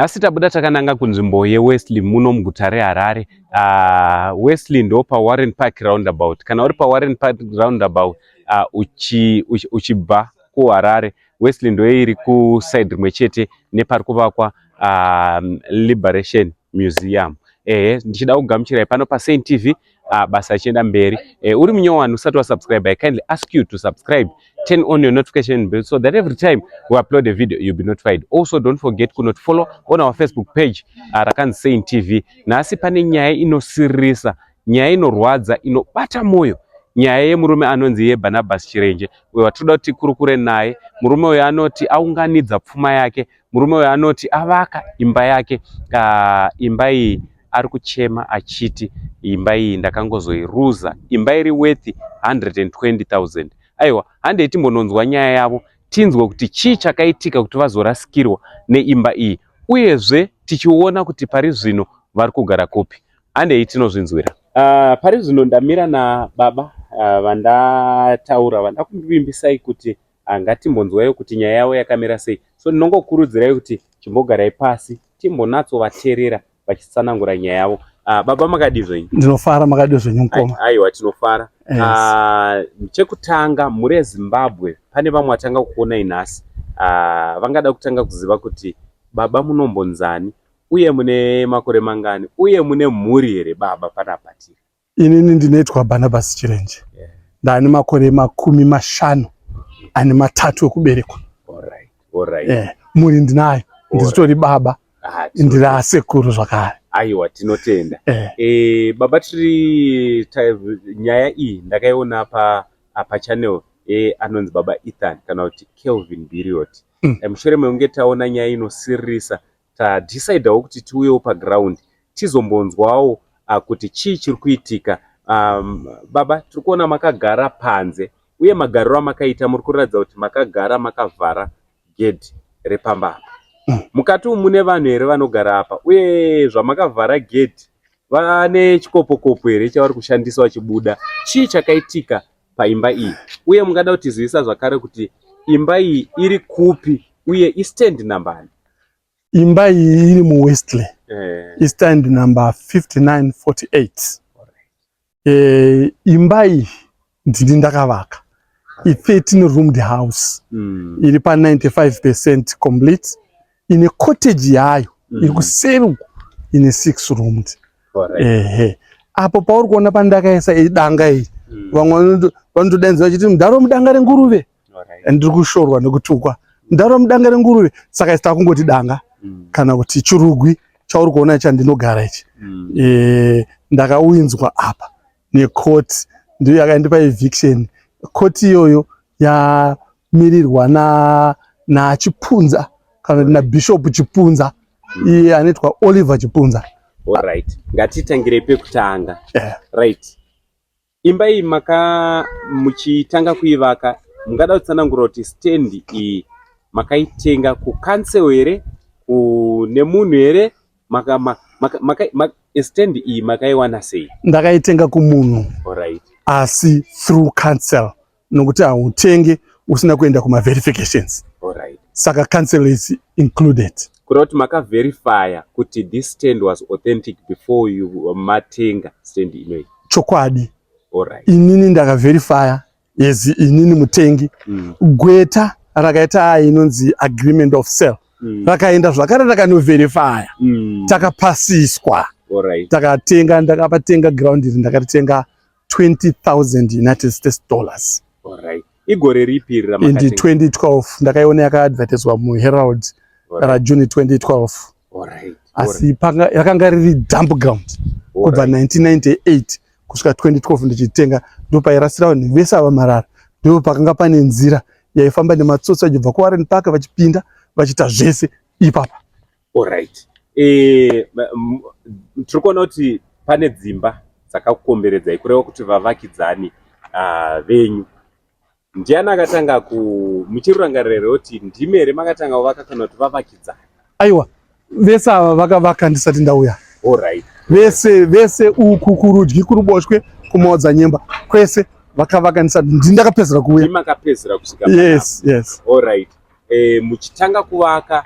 Asi tabuda takananga kunzvimbo yeWesley muno muguta reHarare. Wesley ndo paWarren Park roundabout. Kana uri paWarren Park roundabout uchibva kuHarare, Wesley ndo iri kuside rimwe chete nepari kuvakwa Liberation Museum. Ndichida kugamuchirai pano paSaint TV basa chienda mberi. Uri munyowani usati wasubscribe, I kindly ask you to subscribe. Turn on your notification bell so that every time we upload a video you'll be notified. Also don't forget to follow on our Facebook page rakanzi Saint TV. Nasi pane nyaya inosirisa, nyaya inorwadza, inobata moyo. Nyaya yemurume anonzi Barnabas Chirenje. Watoda kuti kurukure naye. Murume uyu anoti aunganidza pfuma yake. Murume uyu anoti avaka imba yake. Imba iyi ari kuchema achiti imba iyi ndakangozoiruza. Imba iri worth 120,000. Aiwa, hande timbononzwa nyaya yavo, tinzwe kuti chii chakaitika kuti vazorasikirwa neimba iyi. Uyezve tichiona kuti pari zvino vari kugara kopi. Hande tinozvinzwira. Pari zvino ndamira na baba vandataura, vandakuvimbisai kuti ngatimbonzwai kuti nyaya yavo yakamira sei. So ndinongokurudzirai kuti chimbogarai pasi timbonatsovateerera vachitsanangura nyaya yavo. Baba makadizvo? Ndinofara makadizvo nyumukoma. Aiwa, tinofara. Chekutanga muri Zimbabwe pane vamwe vatanga kuona nhasi. Vangada kutanga kuziva kuti baba munombonzani uye mune makore mangani uye mune mhuri here baba panapa tiri? Inini ndinoitwa Barnabas Chirenje. Ndane makore 53 ekuberekwa. Alright. Mhuri ndinayo. Ndiritori baba. Ndiri asekuru zvakare. Aiwa, tinotenda. Baba tiri nyaya iyi ndakaiona pa channel anonzi baba Ethan kana kuti Kelvin Biriot. Mushure meunge taona nyaya inosirisa, tadecidewo kuti tiuyewo paground tizombonzwawo kuti chii chiri kuitika. Baba, tiri kuona makagara panze uye magariro amakaita muri kuratidza kuti makagara makavhara gedhi repamba. Mukati mune vanhu here vanogara apa, uye zvamakavhara gedhi vane chikopo-kopo here chavari kushandisa vachibuda? Chii chakaitika paimba iyi? Uye mungada kutizivisa zvakare kuti imba iyi iri kupi uye istand nambani? Imba iyi iri muWesley. Istand number 5948. Imba iyi ndini ndakavaka. I13 roomed house. Iri pa 95% complete. Ine cottage yayo iri kuseri ine 6 roomed. Apo pauri kuona pandakaisa idanga iri, vamwe vanotodanza vachiti mudharo mudanga renguruve. Ndiri kushorwa nekutukwa. Mudharo mudanga renguruve, saka isita kungoti danga kana kuti chirugwi chauri kuona chandinogara ichi. Ndakauinzwa apa nekoti ndiyo yakaendipa eviction. Koti iyoyo yamirirwa na Chipunza kana na Bishop Chipunza, iye anoitwa Oliver Chipunza. Alright, ngatitangire pekutanga. Right. Imba iyi muchitanga kuivaka, mungada kutsanangura kuti stand iyi makaitenga kucancel here, nemunhu here, stand iyi makaiwana sei? Ndakaitenga kumunhu. Alright. Asi through cancel, nokuti hautenge usina kuenda kuma verifications. Alright. Saka cancel is included. Kuroti maka verify kuti this stand was authentic before you matenga stand inoyi? Chokwadi. Alright. Inini ndaka verify, yes, inini mutengi. Gweta rakaita inonzi agreement of sale. Rakaenda zvakare rakano verify. Takapasiswa. Alright. Takatenga, ndakapatenga ground iri ndakatenga $20,000 United States dollars. Alright. Igore ripi ramakatenga? In 2012 ndakaiona yakaadvertiswa muHerald June 2012. Alright. Asi yakanga riri dump ground kubva 1998 kusvika 2012 ndichitenga, ndo pairasira vanhu vese ava marara. Ndo pakanga pane nzira yaifamba nematsotsi vachibva kuWarren Park vachipinda vachiita zvese ipapa. Alright. Tiri kuona kuti pane dzimba dzakakukomberedzai kureva kuti vavakidzani venyu. Ndiani akatanga muchirangarira kuti ndimi here makatanga kuvaka kana kuti vavakidzani? Aiwa, vese ava vakavaka ndisati ndauya. Alright. Vese uku kurudyi kuruboshwe kumaodza nyemba kwese vakavaka ndisati ndakapedzera kuuya. Ndimakapedzera kusvika? Yes. Alright. Muchitanga kuvaka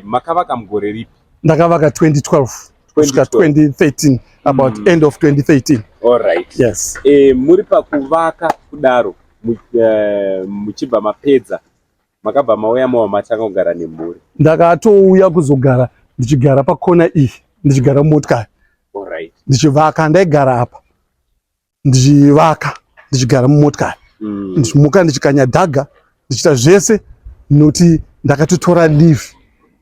makavaka mugore ripi? Ndakavaka 2012 kusvika 2013, about end of 2013. All right. Yes. Muri pakuvaka kudaro muchibva mapedza makabva mauya matanga kugara nemhuri? Ndakatouya kuzogara ndichigara pakona iyi, ndichigara mumotokari. All right. Ndichivaka, ndaigara apa ndichivaka ndichigara mumotokari, ndichimuka ndichikanya dhaga ndichita zvese, noti ndakatotora leave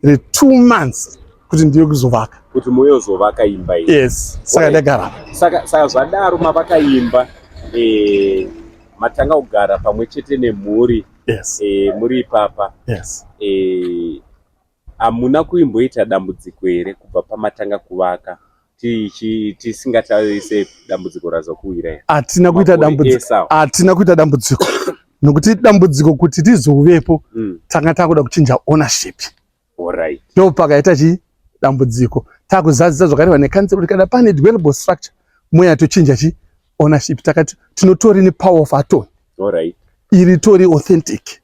re2 months kuti ndiye kuzovaka, kuti muyozovaka imba iyi. Yes, saka ndagara. Saka zvadaro mavaka imba, matanga kugara pamwe chete nemhuri. Yes. Muri ipapa. Yes. Hamuna kuimboita dambudziko here kubva pamatanga kuvaka tisingatarise dambudziko razokuwira here? Hatina kuita dambudziko nokuti dambudziko kuti tizovepo tanga takuda kuchinja ownership. All right. Ndo pakaita chi dambudziko takuzadzisa zvakareva nekansel kuti kana pane developable structure moya tochinja chi ownership, takati tinotori ne power of attorney. All right. Iri tori authentic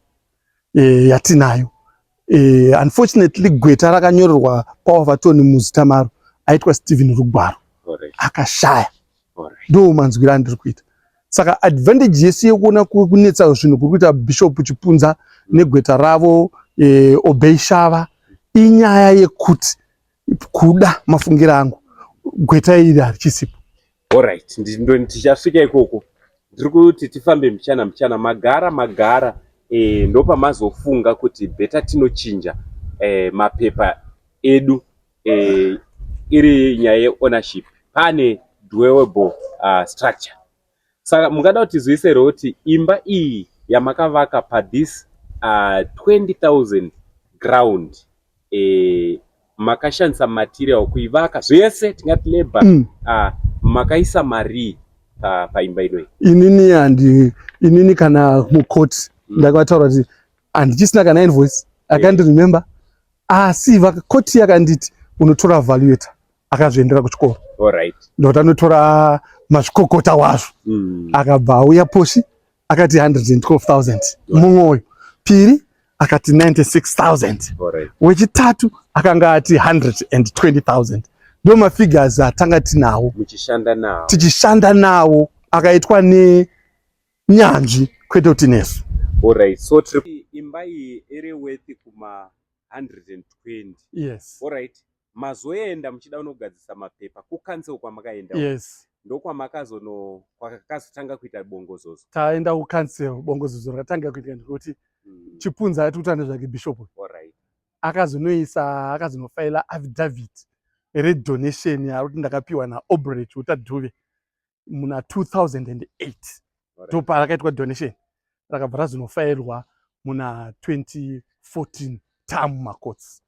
yatinayo. Unfortunately gweta rakanyorerwa power of attorney muzita maro aitwa Stephen Rugwaro. Akashaya. Ndo manzwira ndiri kuita. Saka advantage yesu yekuona kunetsa zvinhu kuri kuita Bishop Chipunza negweta ravo Obeishava inyaya yekuti kuda mafungira angu gweta iri harichisipo. All right. Tichasvika ikoko. Ndiri kuti tifambe mchana magara ndopa mazofunga kuti beta tinochinja mapepa edu iri nyaya yeownership pane dwellable structure. Saka mungada kuti tizoise kuti imba iyi yamakavaka this 20,000 ground makashandisa material kuivaka zvese tingati labor makaisa mari paimba inoi? Inini kana mukoti ndakataura kuti handichisina kana invoice, akandiremember, asi vakoti yakanditi unotora valuator akazviendera kuchikoro. All right. Ndokuti anotora mazvikokota wazvo akabva auya poshi akati 112,000 mumwoyo, piri akati 96,000, wechitatu akanga ati 120,000. Ndo mafigures atanga tinawo tichishanda nawo akaitwa nenyanzvi kwete kuti nesu. All right. So imba iyi iri worth kuma 120. Yes. All right. Mazoenda muchida unogadzisa mapepa kucancel kwamakaenda? Yes. kwakazotanga kuita bongozozo? Taenda kucancel bongozozo rakatanga kuita ndikuti Chipunza atutana zvake Bishop. All right. Akazonofaila affidavit redonation yaruti ndakapiwa naObret utadhuve muna 2008. Ndo parakaitwa donation rakabva razinofairwa muna 2014 term macourts.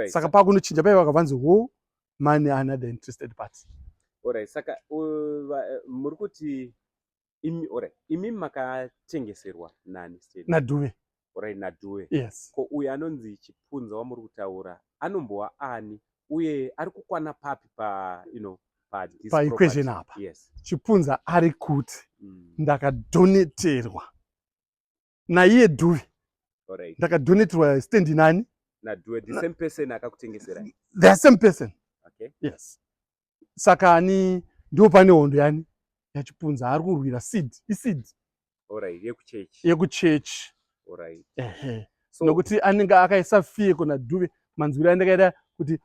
Saka pakunochinja paiva vakavanzi money another interested party. Alright. Saka muri kuti imi makatengeserwa nani state? Nadhuve. Alright, Nadhuve. Yes. Ko uyu anonzi Chipunza wamuri kutaura anombowa ani uye ari kukwana papi pa equation apa? Yes. Chipunza ari kuti ndakadoneterwa naiye Dhuve. Alright. Ndakadoneterwa stand nani? Nadhuve, the same person akakutengesera? The same person. Okay. Yes. Saka ndio pane hondo yani yachipunza ari kurwira seed. Alright, yekuchurch. Alright. So nokuti anenge akaisa fee kuna Dhuve manzwira ndakaita kuti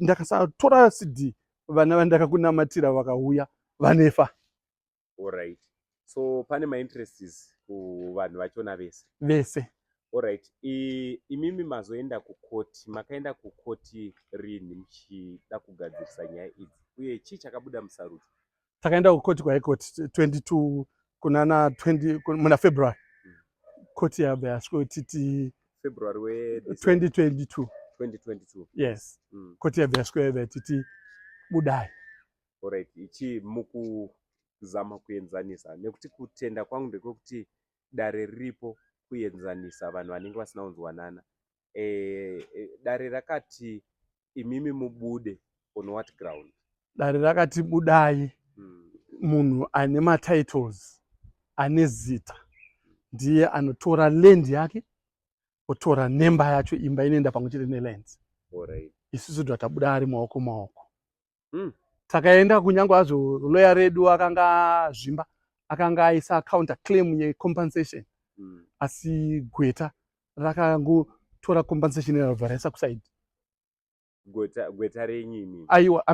ndakasatora CD vana vandakakunamatira vakauya vanefa. Alright. So pane ma interests kuvanhu vachiona vese. Alright. Imimi mazoenda kukoti, makaenda kukoti rini muchida kugadzirisa nyaya idzi uye chii chakabuda musarudzo? Takaenda kukoti kwaikoti 22 kunana 20 muna February. Koti yabva yasvika titi February 2022. Yes. Koti yabva yasvika titi budai. Alright. Ichi mukuzama kuenzanisa nekuti kutenda kwangu ndekoti dare riripo kuenzanisa vanhu vanenge vasina kunzwanana. Dare rakati imimi mubude on what ground? Dare rakati budai munhu ane matitles ane zita ndiye anotora land yake otora nemba yacho, imba inoenda pamwe chete nelens. Alright. Isusu tabuda ari maoko maoko. Takaenda kunyange hazvo lawyer redu akanga zvimba, akanga aisa counter claim yecompensation, asi gweta rakangotora compensation rabva raisa kusaidi. Gweta renyini? Aiwa,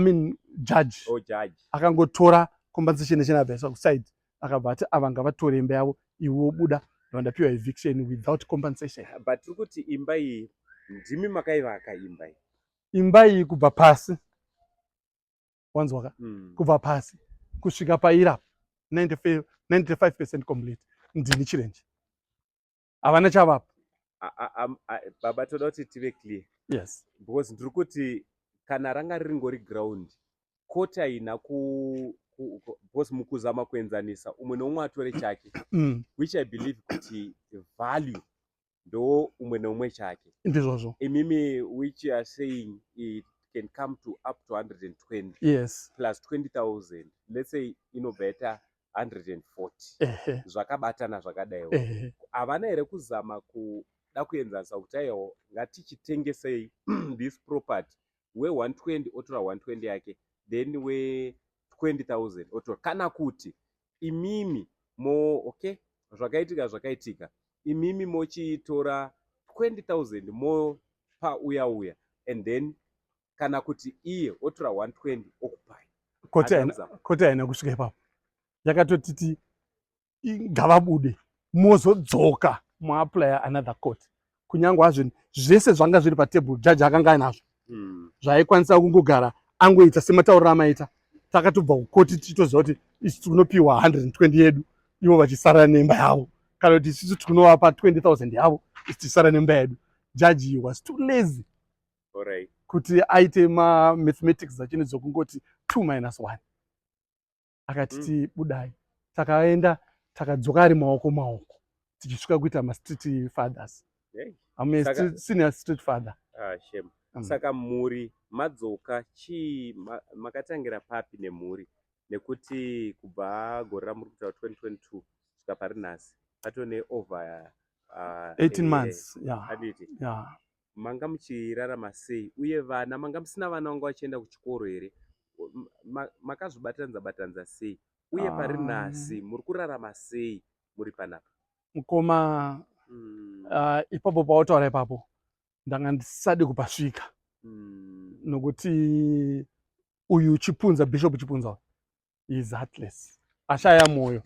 judge. Oh, judge. Akangotora compensation rabva raisa kusaidi, akabva ati ava ngavatore imba yavo, iwe wobuda vandapiwa eviction without compensation. But tiri kuti imba iyi ndimi makaivaka imba iyi? Imba iyi kubva pasi, wanzwaka, kubva pasi kusvika paira 95% complete ndini Chirenje. Havana chavapa. Baba, toda kuti tive clear. Yes. Because ndiri kuti kana ranga ringori ground, court haina because mukuzama kuenzanisa umwe neumwe atore chake, which I believe kuti value ndo umwe neumwe chake. Ndizvozvo. Imimi which you are saying it can come to up to 120. Yes. Plus 20,000. Let's say better 140. Zvakabatana zvakadaiwo. Havana here kuzama kuda kuenzanisa kuti aiwo ngatichitengesei this property we 120 otora 120 yake, then we 20,000 otora, kana kuti imimi okay, zvakaitika imimi mochitora 20,000 mo pauya and then kana kuti iye otora 120 okupai. Koti haina kusvika ipapo, yakatotiti ngavabude mozodzoka muaplya another court. Kunyange hazvo zvese zvanga zviri patebhuru jaji akanga ainazvo, zvaikwanisa kungogara angoita sematauriro amaita. Takatobva kukoti tichitoziva kuti isi tinopiwa 120 yedu, ivo vachisara nemba yavo, kana kuti isusu tinovapa 20,000 yavo, isi tichisara nemba yedu. Jaji was too lazy. Alright. Kuti aite mathematics achine dzokungoti 2 minus 1. Akatiti budai. Takaenda takadzoka ari maoko maoko, tichisvika kuita ma-street fathers. Senior street father. Shame. Saka muri madzoka makatangira papi nemhuri, nekuti kubva gore ramuri kuita 2022 kusvika pari nhasi patone over 18 months. Aditi. Yeah. Manga muchirarama sei, uye vana manga musina vana vanga vachienda kuchikoro here? Makazvibatanidza sei, uye pari nhasi muri kurarama sei muri panapa? Mukoma ipapo pautaura ipapo ndanga ndisadi kupasvika, nokuti uyu Chipunza, Bishop Chipunza, is heartless, ashaya mwoyo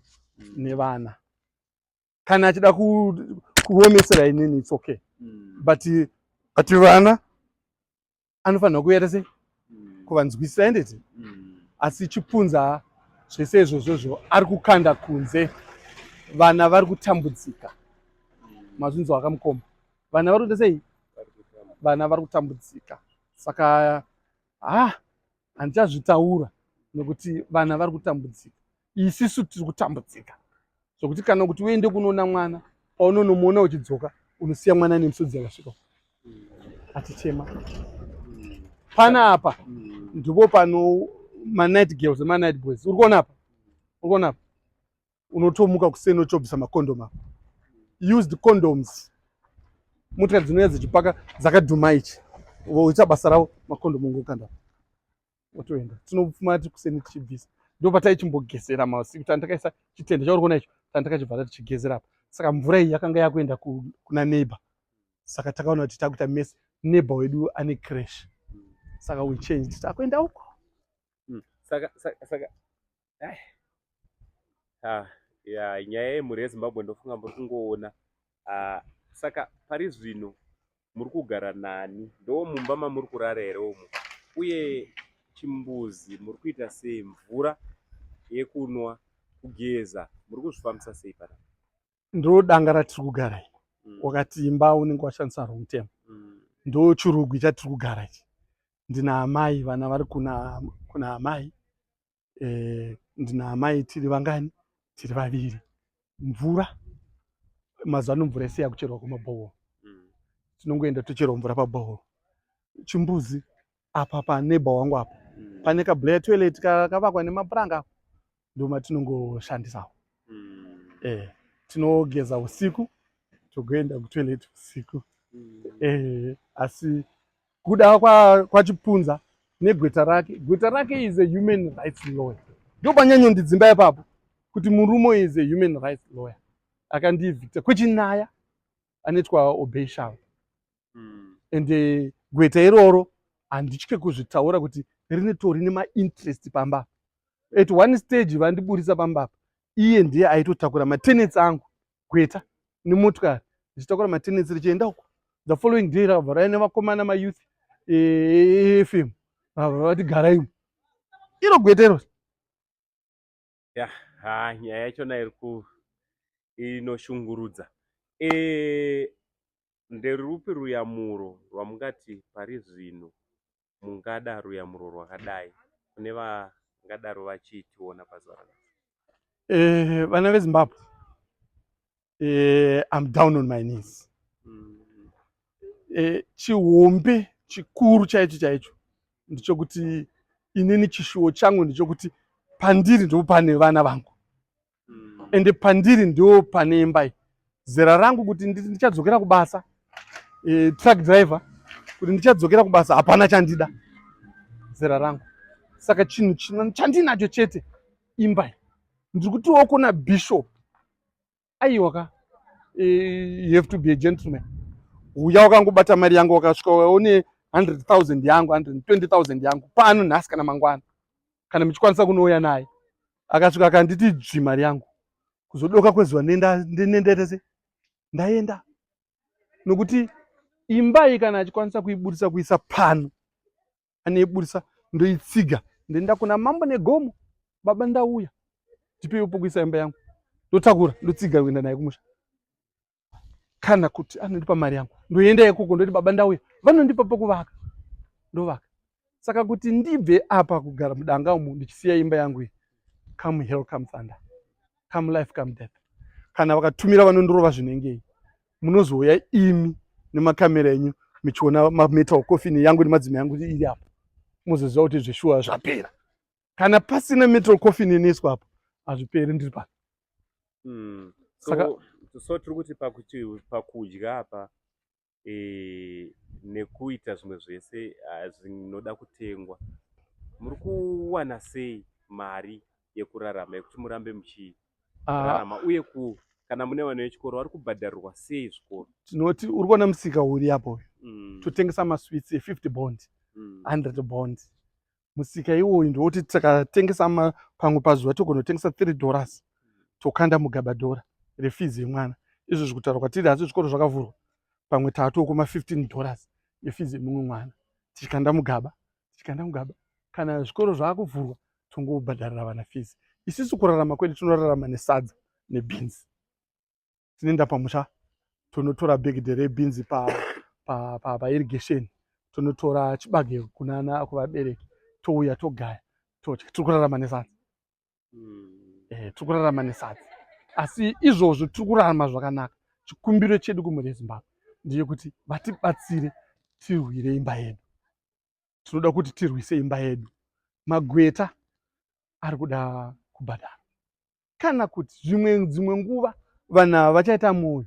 nevana. Kana achida kuomesera inini it's okay, but vana anofanira kuita sei kuvanzwisisa endeti. Asi Chipunza zvese izvozvo ari kukanda kunze, vana vari kutambudzika. Mazvinzwa akamukoma, vana vari kuita sei? Vana vari kutambudzika. Saka handichazvitaura nokuti vana vari kutambudzika, isisu tiri kutambudzika, zvokuti kana kuti uende kunoona mwana paunonomuona uchidzoka unosiya mwana nemusodzi yakasvika atichema. Panapa ndipo pano ma-night girls ma-night boys. Uri kuona apa? Unotomuka kuseni uchobvisa makondomu apa. Used condoms. Motikari dzinouya dzichipaka dzakadhuma ichi. Voita basa ravo, makondomu ngokanda. Wotoenda. Tinofuma kuseni tichibvisa. Ndipo pataichimbogezera mausiku tandakaisa chitende chauri kuona icho tandakachibvara tichigezera apa. Saka mvura iyi yakanga yakuenda kuna neighbor. Saka takaona kuti takuita mess. Neighbor wedu ane crash. Saka we changed. Takuenda uko. Saka nyaya yemhuri yeZimbabwe ndofunga muri kungoona. Saka pari zvino muri kugara nani? Ndo mumba mamuri kurara here umo? Uye chimbuzi muri kuita sei? Mvura yekunwa, kugeza muri kuzvifambisa sei panapa? Ndo danga ratiri kugara iyi. Wakati imba unenge washandisa wrong term. Ndo chirugu chatiri kugara ichi. Ndina amai, vana vari kuna amai. Ndina amai tiri vangani? Tiri vaviri. Mvura mazuva ano mvura yese yakucherwa kumabhohoro. Tinongoenda tocherwa mvura pabhohoro. Chimbuzi apa paneighbor wangu apa pane kabhleya toilet kakavakwa nemapuranga, ndo matinongoshandisawo. Tinogeza usiku, togoenda kutoilet usiku. Asi kuda kwaChipunza negweta rake, gweta rake is a human rights lawyer. Ndopanyanyondidzimba ipapo kuti murume is a human rights lawyer. Akandivhicta kwechinaya anoitwa Obeshal. Ende gweta iroro handitye kuzvitaura kuti rine mainterest pamba. At one stage vandiburisa pamba, iye ndiye aitotakura matenets angu, gweta nemotokari zichitakura matenets richienda uko. The following day rakabva raine vakomana mayouth FM vati garai umu. Iro gweta iro. Nyaya yachona inoshungurudza. Nderupi ruyamuro rwamungati pari zvino mungada ruyamuro rwakadai kune vangadaro vachitiona pazuva rano? Vana veZimbabwe, I'm down on my knees. Chihombe chikuru chaicho ndichokuti inini chishuwo changu ndichokuti pandiri ndo pane vana vangu, ende pandiri ndo pane imba iyi. Zera rangu kuti ndichadzokera kubasa, truck driver, kuti ndichadzokera kubasa hapana chandida zera rangu. Saka chinhu chandinacho chete imba iyi. Ndiri kutiwo kuna Bishop, aiwaka, you have to be a gentleman. Uya wakangobata mari yangu wakasvika une 100,000 yangu, 120,000 yangu pano nhasi kana mangwana, kana muchikwanisa kunouya naye. Akasvika akanditi dzvi mari yangu, kuzodoka kwezuva nenderese ndaenda. Nokuti imba iyi kana achikwanisa kuibudisa kuisa pano, anoibudisa ndoitsiga ndoenda kuna mambo negomo, baba ndauya ndipeiwo pokuisa imba yangu, ndotakura ndotsiga kuenda naye kumusha. Kana kuti anondipa mari yangu ndoenda ikoko ndoti baba ndauya, vanondipa pokuvaka, ndovaka. Saka kuti ndibve apa kugara mudanga umu ndichisiya imba yangu iyi, come hell come thunder, come life come death, kana vakatumira vanondorova zvinengei, munozouya imi nemakamera enyu michiona mametal coffin yangu nemadzimai yangu iri apo, muzoziva kuti zveshuwa zvapera. Kana pasina metal coffin inoiswa apo hazviperi ndiri pano. So tiri kuti pakudya apa nekuita zvimwe zvese zvinoda kutengwa, muri kuwana sei mari yekurarama yekuti murambe muchirarama, uye kana mune vana vechikoro vari kubhadharirwa sei zvikoro? Tinoti uri kuona musika uri apo, totengesa maswits e50 bond, 100 bond. Musika iwoyu ndowoti takatengesa pamwe pazuva togonotengesa $3 tokanda mugaba dhora refizi yemwana. Izvo zvikutaura kwatiri asi zvikoro zvakavhurwa, pamwe tatoko $15 yefizi yemumwe mwana, tichikanda mugaba. Kana zvikoro zvakuvhurwa tongobhadharira vana fizi. Isusu kurarama kwedu tinorarama nesadza nebhinzi. Tinoenda pamusha tonotora bhegidhe rebhinzi pairrigation, tonotora chibage kuvabereki, touya togaya todya. Tiri kurarama nesadza. Tiri kurarama nesadza. Asi izvozvo tiri kurarama zvakanaka. Chikumbiro chedu kumhuri yeZimbabwe ndiye kuti vatibatsire tirwire imba yedu. Tinoda kuti tirwise imba yedu. Magweta ari kuda kubhadhara. Kana kuti dzimwe nguva vanhu vachaita mwoyo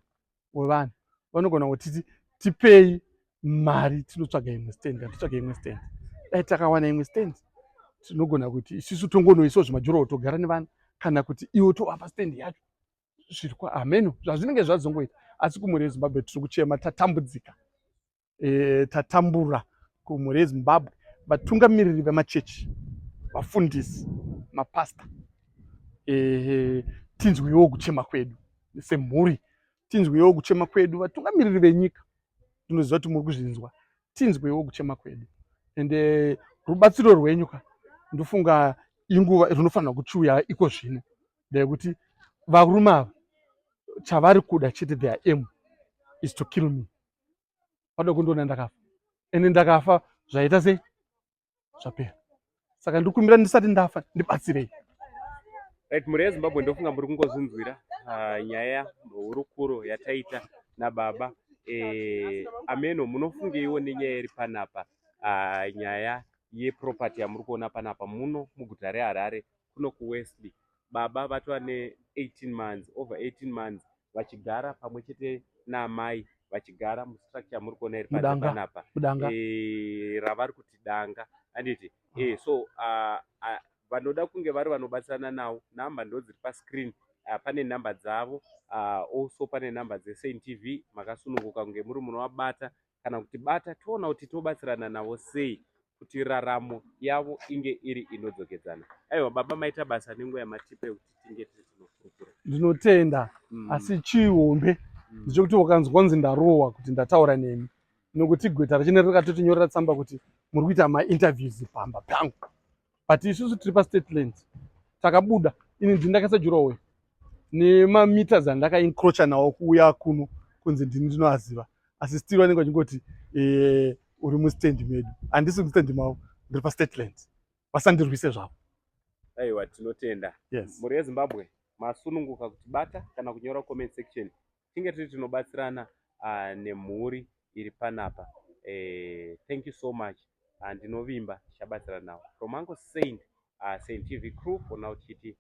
wevanhu, vanogona kuti tipei mari tinotsvaga imwe stand. Dai takawana imwe stand tinogona kuti isusu tongonoisawo zvimajuraho togara nevana, kana kuti iwo tovapa stand yacho. Ameno zvazvinenge zvazongoita, asi kumhuri yeZimbabwe tiri kuchema, tatambudzika, tatambura kumhuri yeZimbabwe. Vatungamiriri vemachechi, vafundisi, mapasta, tinzwiwo kuchema kwedu semhuri, tinzwiwo kuchema kwedu. Vatungamiriri venyika, tinoziva kuti muri kuzvinzwa, tinzwiwo kuchema kwedu. Ende rubatsiro rwenyu ndofunga inguva rinofanira kuchiuya iko zvino, ndekuti varume ava chavari kuda chete, their aim is to kill me. Vada kundiona ndakafa, ende ndakafa zvaita sei? Zvapera. Saka ndikumbira ndisati ndafa ndibatsirei. Right, mhuri yeZimbabwe ndofunga muri kungozvinzwira nyaya hurukuro yataita nababa. Ameno, munofungeiwo nenyaya iri panapa, nyaya yeproperty yamuri kuona panapa muno muguta reHarare kuno kuWestby. Baba vatova ne over 18 months vachigara pamwe chete naamai vachigara mustructure muri kuona iri Mudanga. panapa Mudanga. ravari kuti danga anditi so vanoda kunge vari vanobatsirana nawo namba ndo dziri pascreen pane namba dzavo also pane namba dzeSaint TV makasununguka kunge muri munovabata kana kuti bata toona kuti tobatsirana navo sei kuti raramo yavo inge iri inodzokedzana. Aiwa baba maita basa nenguva yamatipe kuti tinge tinofurukura. Ndinotenda asi chihombe ndechekuti ukanzwanzi ndarohwa kuti ndataura nemi nokuti gweta rachine rakatotinyorera tsamba kuti muri kuita mainterviews pamba pangu but isusu tiri pastate takabuda ini ndindakaisa jurowe nemameters andakaencroacha nawo kuuya kuno kunzi ndini ndinoaziva asi still vanenge vachingoti uri mustendi medu handisi mustendi mavo ndiri pastate vasandirwise zvavo. Aiwa tinotenda. Yes. Muri yeZimbabwe masununguka kuti bata kana kunyora comment section tinge tiri tinobatsirana nemhuri iri panapa. Thank you so much and ndinovimba tichabatsirana nawo from Uncle Saint TV crew for now chiti